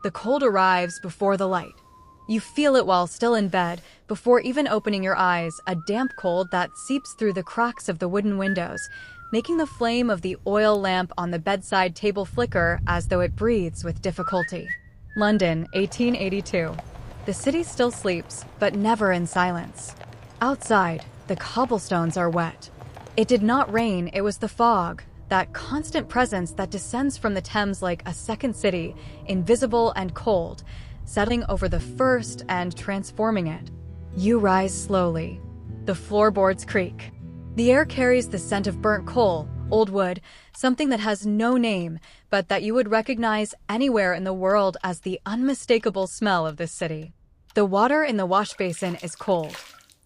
The cold arrives before the light. You feel it while still in bed, before even opening your eyes, a damp cold that seeps through the cracks of the wooden windows, making the flame of the oil lamp on the bedside table flicker as though it breathes with difficulty. London, 1882. The city still sleeps, but never in silence. Outside, the cobblestones are wet. It did not rain, it was the fog, that constant presence that descends from the Thames like a second city, invisible and cold, settling over the first and transforming it. You rise slowly. The floorboards creak. The air carries the scent of burnt coal, old wood, something that has no name, but that you would recognize anywhere in the world as the unmistakable smell of this city. The water in the wash basin is cold.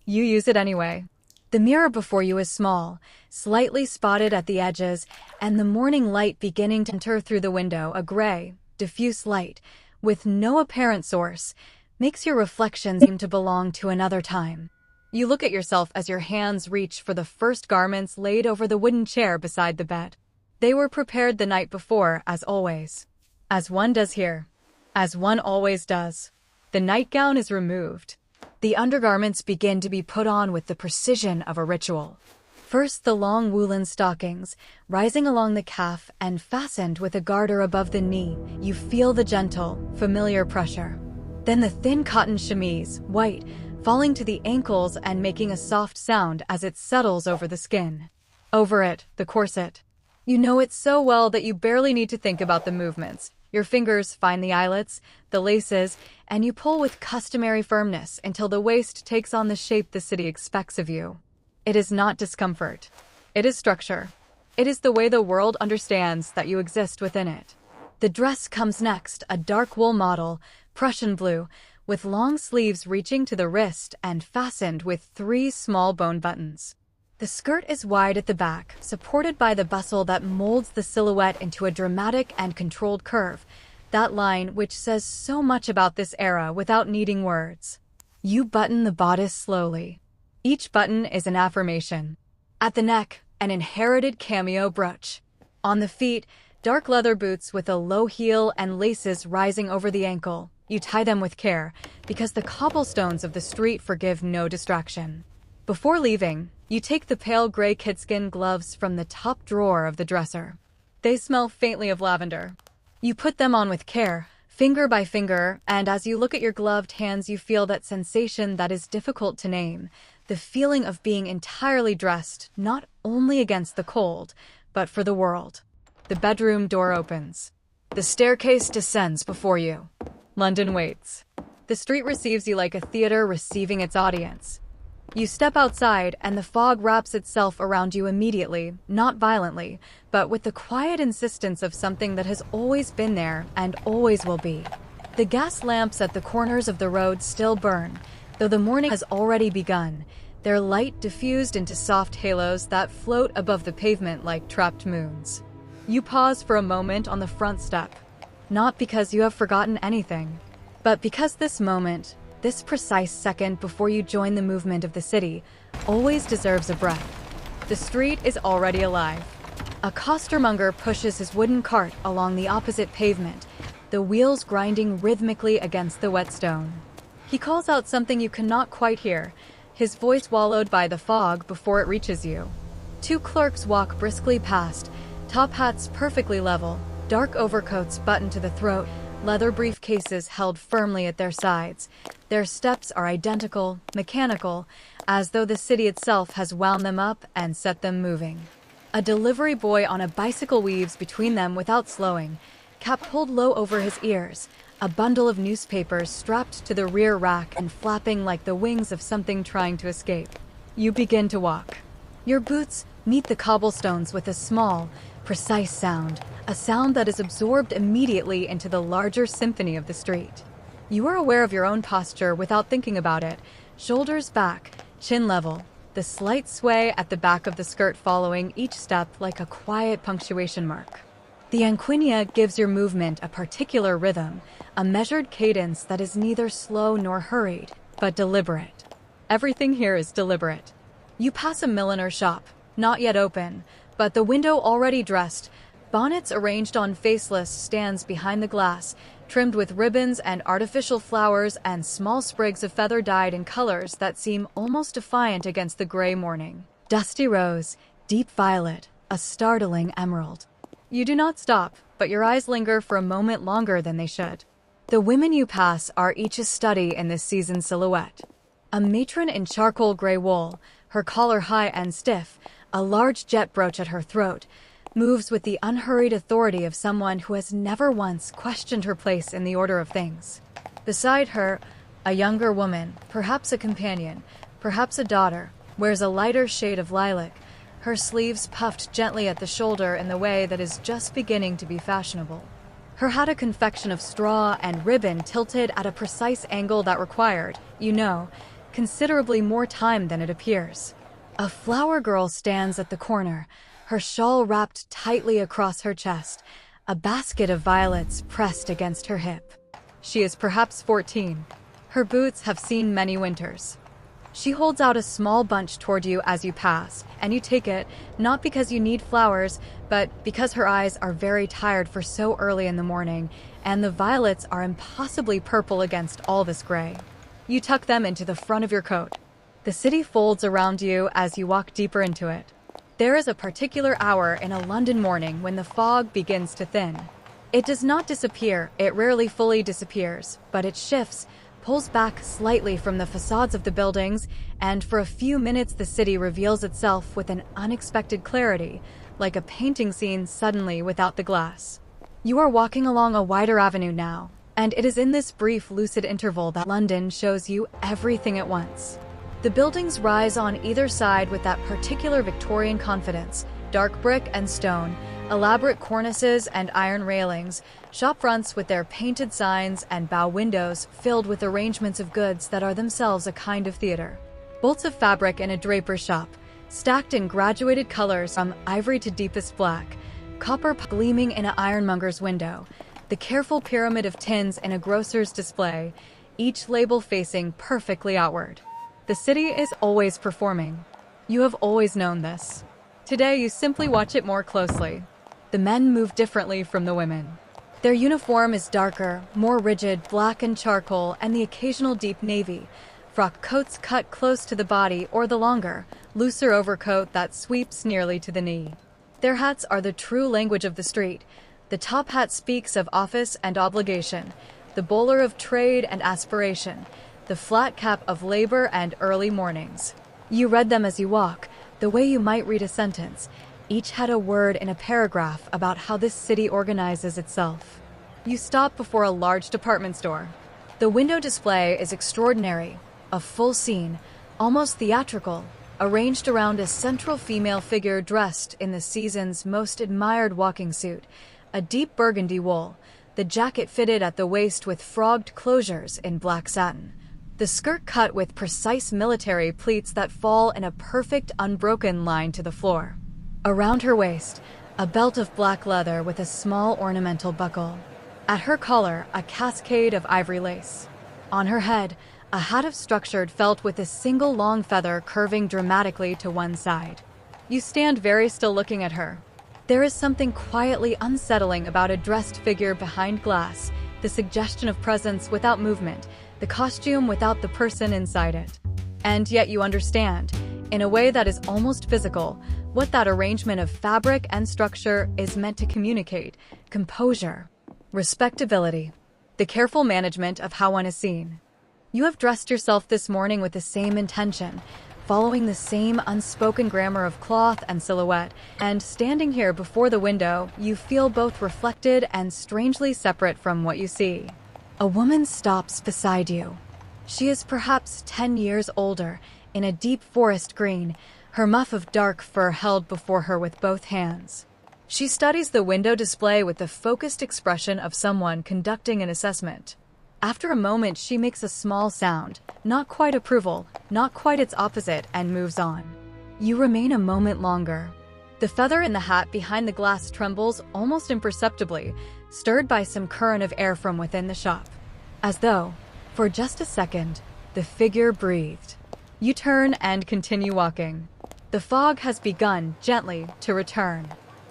You use it anyway. The mirror before you is small, slightly spotted at the edges, and the morning light beginning to enter through the window, a gray, diffuse light, with no apparent source, makes your reflection seem to belong to another time. You look at yourself as your hands reach for the first garments laid over the wooden chair beside the bed. They were prepared the night before, as always. As one does here. As one always does. The nightgown is removed. The undergarments begin to be put on with the precision of a ritual. First, the long woolen stockings, rising along the calf and fastened with a garter above the knee. You feel the gentle, familiar pressure. Then the thin cotton chemise, white, falling to the ankles and making a soft sound as it settles over the skin. Over it, the corset. You know it so well that you barely need to think about the movements. Your fingers find the eyelets, the laces, and you pull with customary firmness until the waist takes on the shape the city expects of you. It is not discomfort. It is structure. It is the way the world understands that you exist within it. The dress comes next, a dark wool model, Prussian blue, with long sleeves reaching to the wrist and fastened with 3 small bone buttons. The skirt is wide at the back, supported by the bustle that molds the silhouette into a dramatic and controlled curve, that line which says so much about this era without needing words. You button the bodice slowly. Each button is an affirmation. At the neck, an inherited cameo brooch. On the feet, dark leather boots with a low heel and laces rising over the ankle. You tie them with care, because the cobblestones of the street forgive no distraction. Before leaving, you take the pale gray kidskin gloves from the top drawer of the dresser. They smell faintly of lavender. You put them on with care, finger by finger, and as you look at your gloved hands you feel that sensation that is difficult to name, the feeling of being entirely dressed, not only against the cold, but for the world. The bedroom door opens. The staircase descends before you. London waits. The street receives you like a theater receiving its audience. You step outside, and the fog wraps itself around you immediately, not violently, but with the quiet insistence of something that has always been there and always will be. The gas lamps at the corners of the road still burn, though the morning has already begun, their light diffused into soft halos that float above the pavement like trapped moons. You pause for a moment on the front step, not because you have forgotten anything, but because this moment, this precise second before you join the movement of the city, always deserves a breath. The street is already alive. A costermonger pushes his wooden cart along the opposite pavement, the wheels grinding rhythmically against the whetstone. He calls out something you cannot quite hear, his voice swallowed by the fog before it reaches you. 2 clerks walk briskly past, top hats perfectly level, dark overcoats buttoned to the throat, leather briefcases held firmly at their sides. Their steps are identical, mechanical, as though the city itself has wound them up and set them moving. A delivery boy on a bicycle weaves between them without slowing, cap pulled low over his ears, a bundle of newspapers strapped to the rear rack and flapping like the wings of something trying to escape. You begin to walk. Your boots meet the cobblestones with a small, precise sound, a sound that is absorbed immediately into the larger symphony of the street. You are aware of your own posture without thinking about it, shoulders back, chin level, the slight sway at the back of the skirt following each step like a quiet punctuation mark. The anquinia gives your movement a particular rhythm, a measured cadence that is neither slow nor hurried, but deliberate. Everything here is deliberate. You pass a milliner's shop, not yet open, but the window already dressed, bonnets arranged on faceless stands behind the glass, trimmed with ribbons and artificial flowers and small sprigs of feather dyed in colors that seem almost defiant against the gray morning. Dusty rose, deep violet, a startling emerald. You do not stop, but your eyes linger for a moment longer than they should. The women you pass are each a study in this season's silhouette. A matron in charcoal gray wool, her collar high and stiff, a large jet brooch at her throat, moves with the unhurried authority of someone who has never once questioned her place in the order of things. Beside her, a younger woman, perhaps a companion, perhaps a daughter, wears a lighter shade of lilac, her sleeves puffed gently at the shoulder in the way that is just beginning to be fashionable. Her hat a confection of straw and ribbon tilted at a precise angle that required, considerably more time than it appears. A flower girl stands at the corner, her shawl wrapped tightly across her chest, a basket of violets pressed against her hip. She is perhaps 14. Her boots have seen many winters. She holds out a small bunch toward you as you pass, and you take it, not because you need flowers, but because her eyes are very tired for so early in the morning, and the violets are impossibly purple against all this gray. You tuck them into the front of your coat. The city folds around you as you walk deeper into it. There is a particular hour in a London morning when the fog begins to thin. It does not disappear, it rarely fully disappears, but it shifts, pulls back slightly from the facades of the buildings, and for a few minutes the city reveals itself with an unexpected clarity, like a painting scene suddenly without the glass. You are walking along a wider avenue now, and it is in this brief, lucid interval that London shows you everything at once. The buildings rise on either side with that particular Victorian confidence, dark brick and stone, elaborate cornices and iron railings, shop fronts with their painted signs and bow windows filled with arrangements of goods that are themselves a kind of theater. Bolts of fabric in a draper's shop, stacked in graduated colors from ivory to deepest black, copper gleaming in an ironmonger's window, the careful pyramid of tins in a grocer's display, each label facing perfectly outward. The city is always performing. You have always known this. Today you simply watch it more closely. The men move differently from the women. Their uniform is darker, more rigid, black and charcoal, and the occasional deep navy. Frock coats cut close to the body or the longer, looser overcoat that sweeps nearly to the knee. Their hats are the true language of the street. The top hat speaks of office and obligation, the bowler of trade and aspiration, the flat cap of labor and early mornings. You read them as you walk, the way you might read a sentence. Each had a word in a paragraph about how this city organizes itself. You stop before a large department store. The window display is extraordinary, a full scene, almost theatrical, arranged around a central female figure dressed in the season's most admired walking suit, a deep burgundy wool, the jacket fitted at the waist with frogged closures in black satin. The skirt cut with precise military pleats that fall in a perfect unbroken line to the floor. Around her waist, a belt of black leather with a small ornamental buckle. At her collar, a cascade of ivory lace. On her head, a hat of structured felt with a single long feather curving dramatically to one side. You stand very still looking at her. There is something quietly unsettling about a dressed figure behind glass, the suggestion of presence without movement, the costume without the person inside it. And yet you understand, in a way that is almost physical, what that arrangement of fabric and structure is meant to communicate: composure, respectability, the careful management of how one is seen. You have dressed yourself this morning with the same intention, following the same unspoken grammar of cloth and silhouette, and standing here before the window, you feel both reflected and strangely separate from what you see. A woman stops beside you. She is perhaps 10 years older, in a deep forest green, her muff of dark fur held before her with both hands. She studies the window display with the focused expression of someone conducting an assessment. After a moment, she makes a small sound, not quite approval, not quite its opposite, and moves on. You remain a moment longer. The feather in the hat behind the glass trembles almost imperceptibly, stirred by some current of air from within the shop. As though, for just a second, the figure breathed. You turn and continue walking. The fog has begun, gently, to return.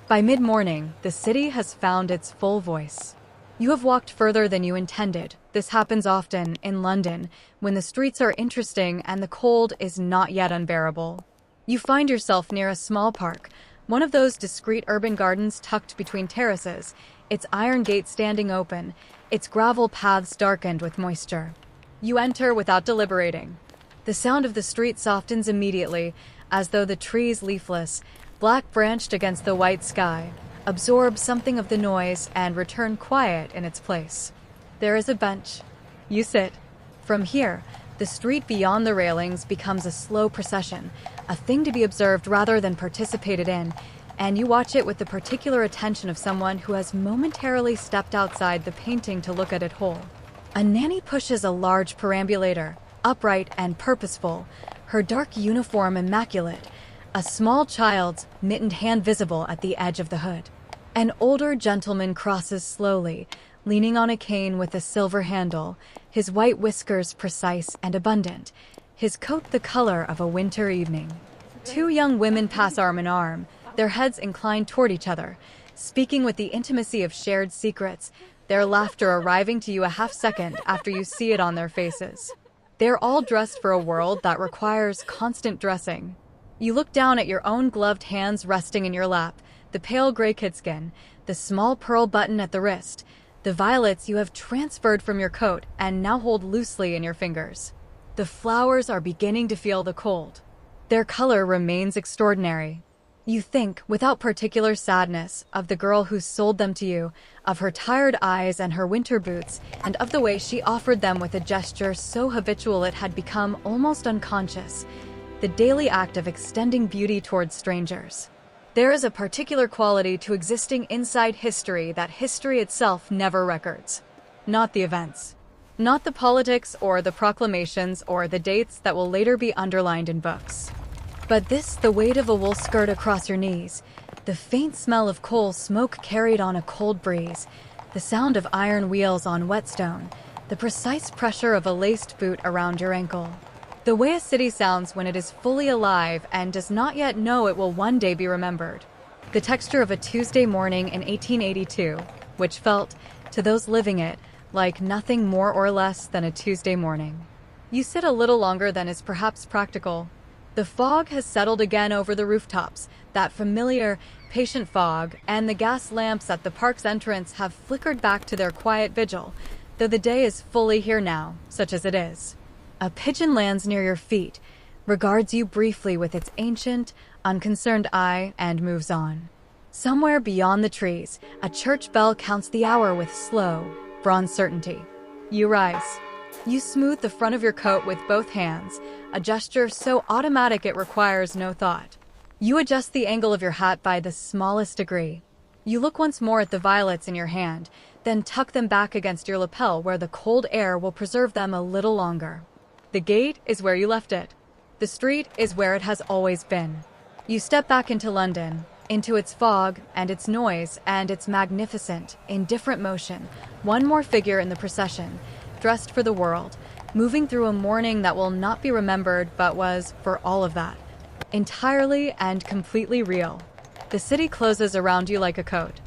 By mid-morning, the city has found its full voice. You have walked further than you intended. This happens often in London when the streets are interesting and the cold is not yet unbearable. You find yourself near a small park, one of those discreet urban gardens tucked between terraces, its iron gate standing open, its gravel paths darkened with moisture. You enter without deliberating. The sound of the street softens immediately, as though the trees, leafless, black-branched against the white sky, absorb something of the noise and return quiet in its place. There is a bench. You sit. From here, the street beyond the railings becomes a slow procession, a thing to be observed rather than participated in, and you watch it with the particular attention of someone who has momentarily stepped outside the painting to look at it whole. A nanny pushes a large perambulator, upright and purposeful, her dark uniform immaculate, a small child's mittened hand visible at the edge of the hood. An older gentleman crosses slowly, leaning on a cane with a silver handle, his white whiskers precise and abundant, his coat the color of a winter evening. Two young women pass arm in arm, their heads inclined toward each other, speaking with the intimacy of shared secrets, their laughter arriving to you a half second after you see it on their faces. They're all dressed for a world that requires constant dressing. You look down at your own gloved hands resting in your lap, the pale gray kidskin, the small pearl button at the wrist, the violets you have transferred from your coat and now hold loosely in your fingers. The flowers are beginning to feel the cold. Their color remains extraordinary. You think, without particular sadness, of the girl who sold them to you, of her tired eyes and her winter boots, and of the way she offered them with a gesture so habitual it had become almost unconscious, the daily act of extending beauty towards strangers. There is a particular quality to existing inside history that history itself never records. Not the events. Not the politics or the proclamations or the dates that will later be underlined in books. But this, the weight of a wool skirt across your knees, the faint smell of coal smoke carried on a cold breeze, the sound of iron wheels on whetstone, the precise pressure of a laced boot around your ankle. The way a city sounds when it is fully alive and does not yet know it will one day be remembered. The texture of a Tuesday morning in 1882, which felt, to those living it, like nothing more or less than a Tuesday morning. You sit a little longer than is perhaps practical. The fog has settled again over the rooftops, that familiar, patient fog, and the gas lamps at the park's entrance have flickered back to their quiet vigil, though the day is fully here now, such as it is. A pigeon lands near your feet, regards you briefly with its ancient, unconcerned eye, and moves on. Somewhere beyond the trees, a church bell counts the hour with slow, bronze certainty. You rise. You smooth the front of your coat with both hands, a gesture so automatic it requires no thought. You adjust the angle of your hat by the smallest degree. You look once more at the violets in your hand, then tuck them back against your lapel where the cold air will preserve them a little longer. The gate is where you left it. The street is where it has always been. You step back into London, into its fog and its noise and its magnificent, indifferent motion, one more figure in the procession, dressed for the world, moving through a morning that will not be remembered but was, for all of that, entirely and completely real. The city closes around you like a coat.